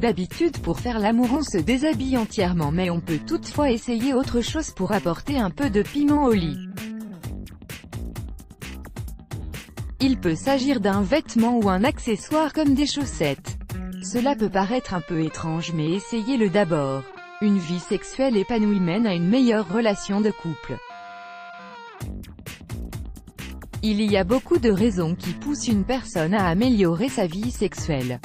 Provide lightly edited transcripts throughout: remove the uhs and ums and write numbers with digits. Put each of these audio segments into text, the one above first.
D'habitude pour faire l'amour on se déshabille entièrement, mais on peut toutefois essayer autre chose pour apporter un peu de piment au lit. Il peut s'agir d'un vêtement ou un accessoire comme des chaussettes. Cela peut paraître un peu étrange mais essayez-le d'abord. Une vie sexuelle épanouie mène à une meilleure relation de couple. Il y a beaucoup de raisons qui poussent une personne à améliorer sa vie sexuelle.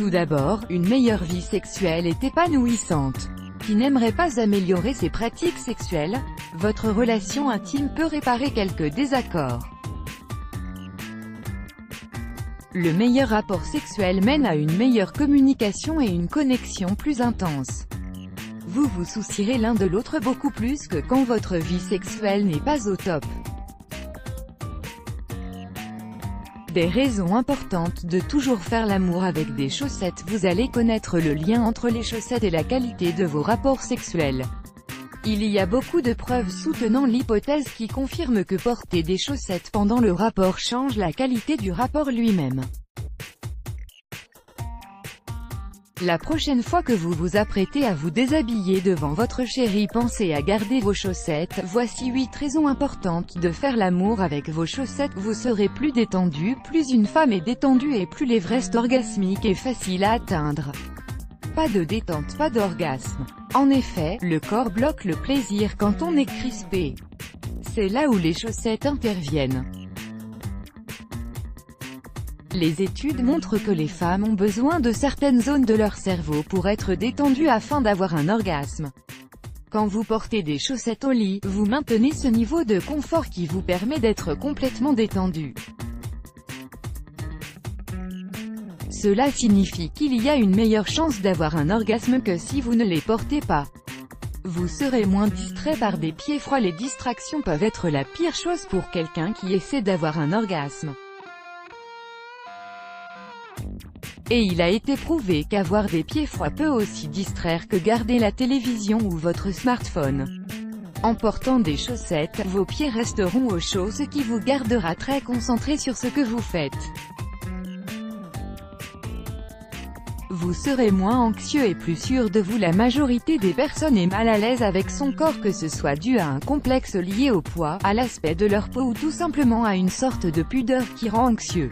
Tout d'abord, une meilleure vie sexuelle est épanouissante. Qui n'aimerait pas améliorer ses pratiques sexuelles? Votre relation intime peut réparer quelques désaccords. Le meilleur rapport sexuel mène à une meilleure communication et une connexion plus intense. Vous vous soucierez l'un de l'autre beaucoup plus que quand votre vie sexuelle n'est pas au top. Des raisons importantes de toujours faire l'amour avec des chaussettes. Vous allez connaître le lien entre les chaussettes et la qualité de vos rapports sexuels. Il y a beaucoup de preuves soutenant l'hypothèse qui confirme que porter des chaussettes pendant le rapport change la qualité du rapport lui-même. La prochaine fois que vous vous apprêtez à vous déshabiller devant votre chéri, pensez à garder vos chaussettes. Voici 8 raisons importantes de faire l'amour avec vos chaussettes. Vous serez plus détendu. Plus une femme est détendue et plus l'Everest orgasmique est facile à atteindre. Pas de détente, pas d'orgasme. En effet, le corps bloque le plaisir quand on est crispé. C'est là où les chaussettes interviennent. Les études montrent que les femmes ont besoin de certaines zones de leur cerveau pour être détendues afin d'avoir un orgasme. Quand vous portez des chaussettes au lit, vous maintenez ce niveau de confort qui vous permet d'être complètement détendu. Cela signifie qu'il y a une meilleure chance d'avoir un orgasme que si vous ne les portez pas. Vous serez moins distrait par des pieds froids. Les distractions peuvent être la pire chose pour quelqu'un qui essaie d'avoir un orgasme. Et il a été prouvé qu'avoir des pieds froids peut aussi distraire que garder la télévision ou votre smartphone. En portant des chaussettes, vos pieds resteront au chaud, ce qui vous gardera très concentré sur ce que vous faites. Vous serez moins anxieux et plus sûr de vous. La majorité des personnes est mal à l'aise avec son corps, que ce soit dû à un complexe lié au poids, à l'aspect de leur peau ou tout simplement à une sorte de pudeur qui rend anxieux.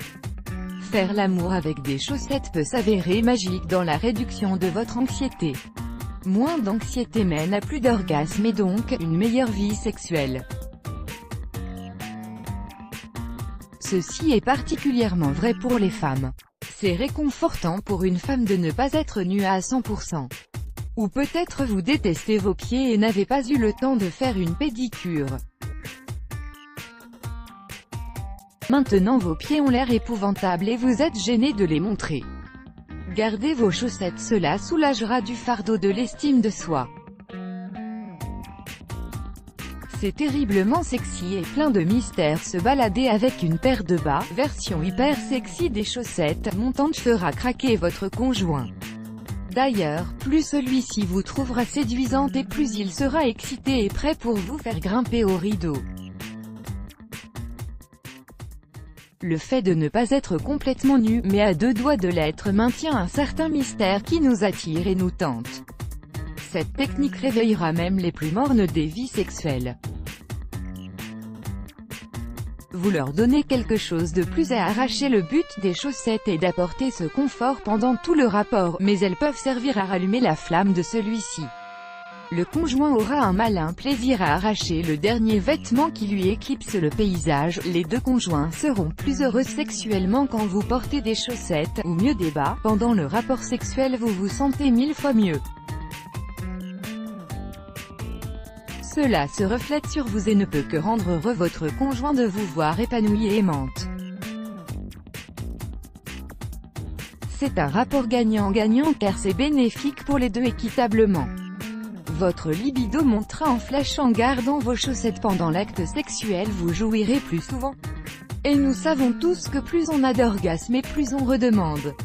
Faire l'amour avec des chaussettes peut s'avérer magique dans la réduction de votre anxiété. Moins d'anxiété mène à plus d'orgasme et donc, une meilleure vie sexuelle. Ceci est particulièrement vrai pour les femmes. C'est réconfortant pour une femme de ne pas être nue à 100%. Ou peut-être vous détestez vos pieds et n'avez pas eu le temps de faire une pédicure. Maintenant vos pieds ont l'air épouvantables et vous êtes gêné de les montrer. Gardez vos chaussettes, cela soulagera du fardeau de l'estime de soi. C'est terriblement sexy et plein de mystère se balader avec une paire de bas, version hyper sexy des chaussettes montantes fera craquer votre conjoint. D'ailleurs, plus celui-ci vous trouvera séduisante et plus il sera excité et prêt pour vous faire grimper au rideau. Le fait de ne pas être complètement nu, mais à deux doigts de l'être, maintient un certain mystère qui nous attire et nous tente. Cette technique réveillera même les plus mornes des vies sexuelles. Vous leur donnez quelque chose de plus à arracher. Le but des chaussettes est d'apporter ce confort pendant tout le rapport, mais elles peuvent servir à rallumer la flamme de celui-ci. Le conjoint aura un malin plaisir à arracher le dernier vêtement qui lui éclipse le paysage. Les deux conjoints seront plus heureux sexuellement quand vous portez des chaussettes, ou mieux des bas. Pendant le rapport sexuel vous vous sentez 1000 fois mieux. Cela se reflète sur vous et ne peut que rendre heureux votre conjoint de vous voir épanouie et aimante. C'est un rapport gagnant-gagnant car c'est bénéfique pour les deux équitablement. Votre libido montera en flèche en gardant vos chaussettes pendant l'acte sexuel. Vous jouirez plus souvent. Et nous savons tous que plus on a d'orgasmes et plus on redemande.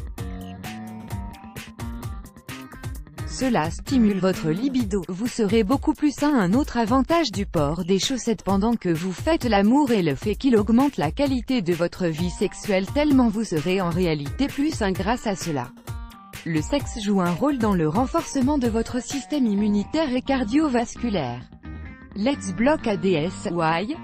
Cela stimule votre libido. Vous serez beaucoup plus sain. Un autre avantage du port des chaussettes pendant que vous faites l'amour est le fait qu'il augmente la qualité de votre vie sexuelle tellement vous serez en réalité plus sain grâce à cela. Le sexe joue un rôle dans le renforcement de votre système immunitaire et cardiovasculaire. Let's block ADS. Why?